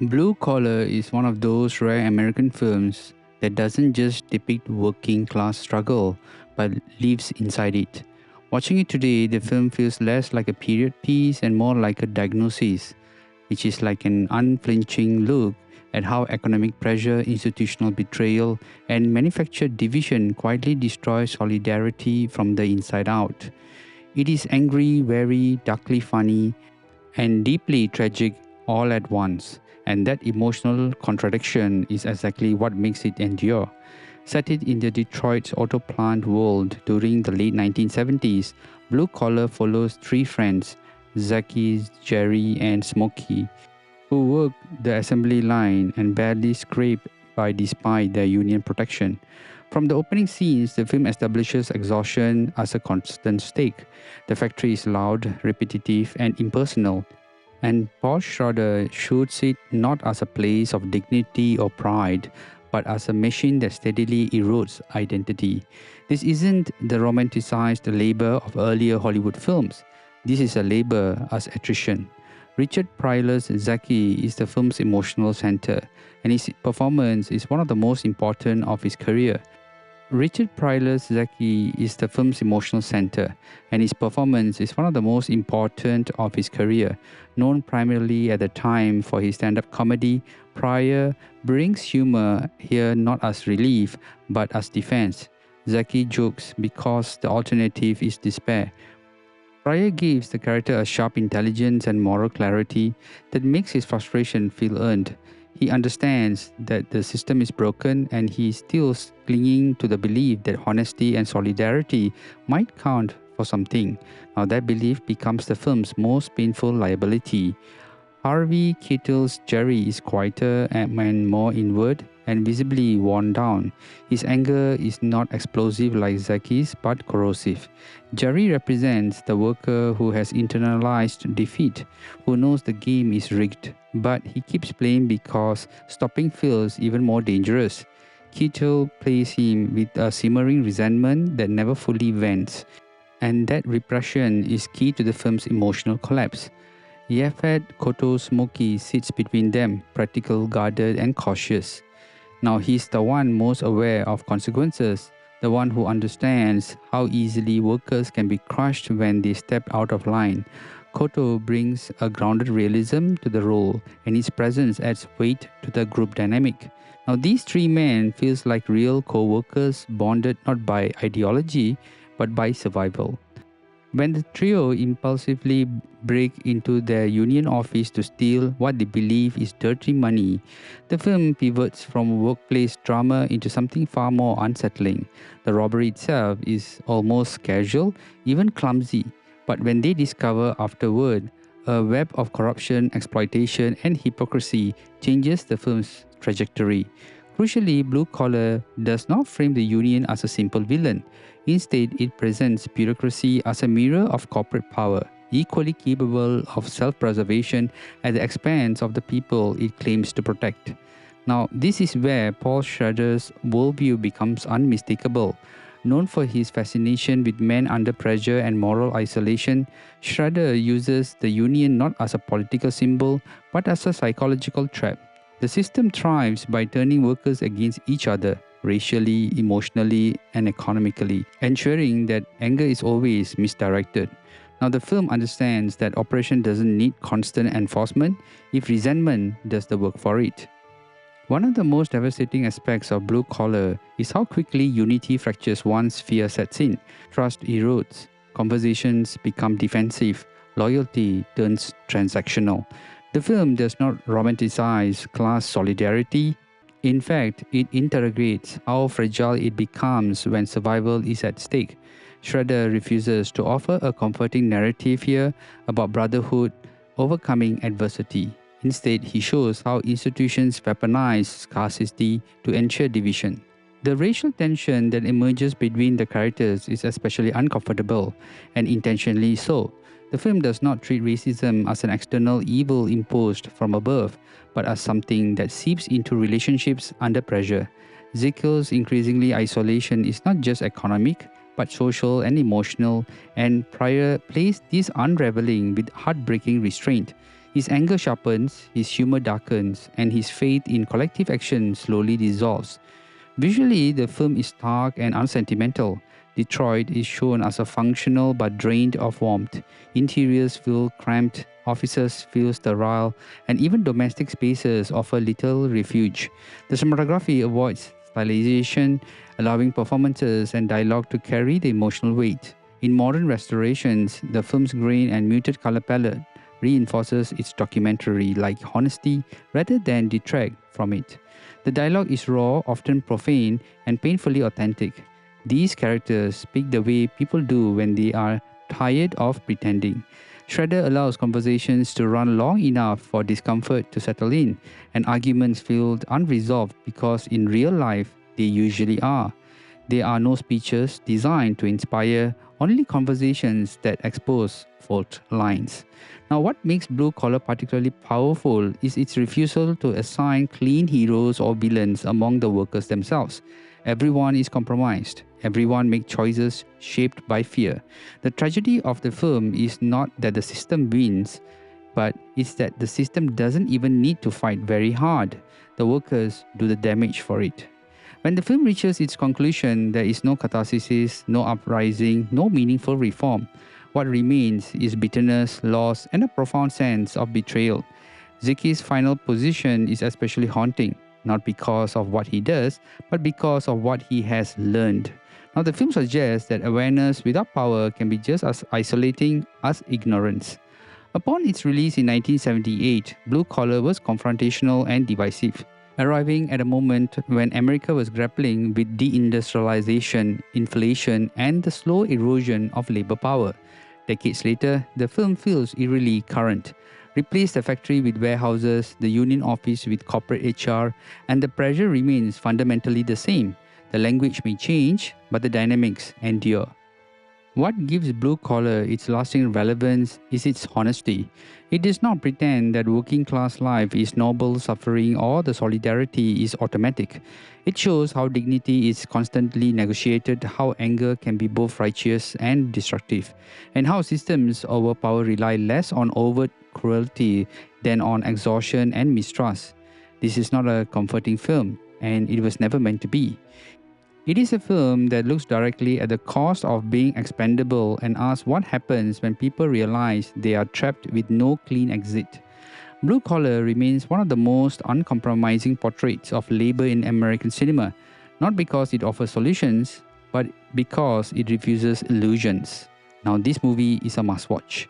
Blue Collar is one of those rare American films that doesn't just depict working class struggle but lives inside it. Watching it today, the film feels less like a period piece and more like a diagnosis, which is like an unflinching look at how economic pressure, institutional betrayal, and manufactured division quietly destroy solidarity from the inside out. It is angry, wary, darkly funny, and deeply tragic all at once. And that emotional contradiction is exactly what makes it endure. Set it in the Detroit's auto plant world during the late 1970s, Blue Collar follows three friends, Zaki, Jerry, and Smokey, who work the assembly line and barely scrape by despite their union protection. From the opening scenes, the film establishes exhaustion as a constant stake. The factory is loud, repetitive, and impersonal, and Paul Schrader shoots it not as a place of dignity or pride, but as a machine that steadily erodes identity. This isn't the romanticized labor of earlier Hollywood films. This is a labor as attrition. Richard Pryor's Zaki is the film's emotional center, and his performance is one of the most important of his career. Richard Pryor's Zaki is the film's emotional center, and his performance is one of the most important of his career. Known primarily at the time for his stand-up comedy, Pryor brings humor here not as relief, but as defense. Zaki jokes because the alternative is despair. Pryor gives the character a sharp intelligence and moral clarity that makes his frustration feel earned. He understands that the system is broken and he is still clinging to the belief that honesty and solidarity might count for something. Now, that belief becomes the film's most painful liability. Harvey Keitel's Jerry is quieter and more inward and visibly worn down. His anger is not explosive like Zaki's but corrosive. Jerry represents the worker who has internalized defeat, who knows the game is rigged, but he keeps playing because stopping feels even more dangerous. Keitel plays him with a simmering resentment that never fully vents, and that repression is key to the film's emotional collapse. Yaphet Kotto Smokey sits between them, practical, guarded, and cautious. Now he's the one most aware of consequences, the one who understands how easily workers can be crushed when they step out of line. Koto brings a grounded realism to the role, and his presence adds weight to the group dynamic. Now these three men feels like real co-workers bonded not by ideology but by survival. When the trio impulsively break into their union office to steal what they believe is dirty money, the film pivots from workplace drama into something far more unsettling. The robbery itself is almost casual, even clumsy, but when they discover afterward a web of corruption, exploitation, and hypocrisy changes the film's trajectory. Crucially, Blue Collar does not frame the union as a simple villain. Instead, it presents bureaucracy as a mirror of corporate power, equally capable of self-preservation at the expense of the people it claims to protect. Now, this is where Paul Schrader's worldview becomes unmistakable. Known for his fascination with men under pressure and moral isolation, Schrader uses the union not as a political symbol but as a psychological trap. The system thrives by turning workers against each other, racially, emotionally, and economically, ensuring that anger is always misdirected. Now, the film understands that operation doesn't need constant enforcement if resentment does the work for it. One of the most devastating aspects of Blue Collar is how quickly unity fractures once fear sets in. Trust erodes, conversations become defensive, loyalty turns transactional. The film does not romanticize class solidarity. In fact, it interrogates how fragile it becomes when survival is at stake. Schrader refuses to offer a comforting narrative here about brotherhood overcoming adversity. Instead, he shows how institutions weaponize scarcity to ensure division. The racial tension that emerges between the characters is especially uncomfortable, and intentionally so. The film does not treat racism as an external evil imposed from above, but as something that seeps into relationships under pressure. Ezekiel's increasingly isolation is not just economic, but social and emotional, and Pryor plays this unraveling with heartbreaking restraint. His anger sharpens, his humor darkens, and his faith in collective action slowly dissolves. Visually, the film is stark and unsentimental. Detroit is shown as a functional but drained of warmth. Interiors feel cramped, offices feel sterile, and even domestic spaces offer little refuge. The cinematography avoids stylization, allowing performances and dialogue to carry the emotional weight. In modern restorations, the film's grain and muted color palette reinforces its documentary-like honesty rather than detract from it. The dialogue is raw, often profane, and painfully authentic. These characters speak the way people do when they are tired of pretending. SCHRADER allows conversations to run long enough for discomfort to settle in, and arguments feel unresolved because in real life they usually are. There are no speeches designed to inspire, only conversations that expose fault lines. Now, what makes Blue Collar particularly powerful is its refusal to assign clean heroes or villains among the workers themselves. Everyone is compromised. Everyone makes choices shaped by fear. The tragedy of the film is not that the system wins, but it's that the system doesn't even need to fight very hard. The workers do the damage for it. When the film reaches its conclusion, there is no catharsis, no uprising, no meaningful reform. What remains is bitterness, loss, and a profound sense of betrayal. Zeki's final position is especially haunting, not because of what he does, but because of what he has learned. Now, the film suggests that awareness without power can be just as isolating as ignorance. Upon its release in 1978, Blue Collar was confrontational and divisive, arriving at a moment when America was grappling with deindustrialization, inflation, and the slow erosion of labor power. Decades later, the film feels eerily current. Replace the factory with warehouses, the union office with corporate HR, and the pressure remains fundamentally the same. The language may change, but the dynamics endure. What gives Blue Collar its lasting relevance is its honesty. It does not pretend that working class life is noble suffering or the solidarity is automatic. It shows how dignity is constantly negotiated, how anger can be both righteous and destructive, and how systems over power rely less on overt cruelty than on exhaustion and mistrust. This is not a comforting film, and it was never meant to be. It is a film that looks directly at the cost of being expendable and asks what happens when people realize they are trapped with no clean exit. Blue Collar remains one of the most uncompromising portraits of labor in American cinema, not because it offers solutions, but because it refuses illusions. Now, this movie is a must-watch.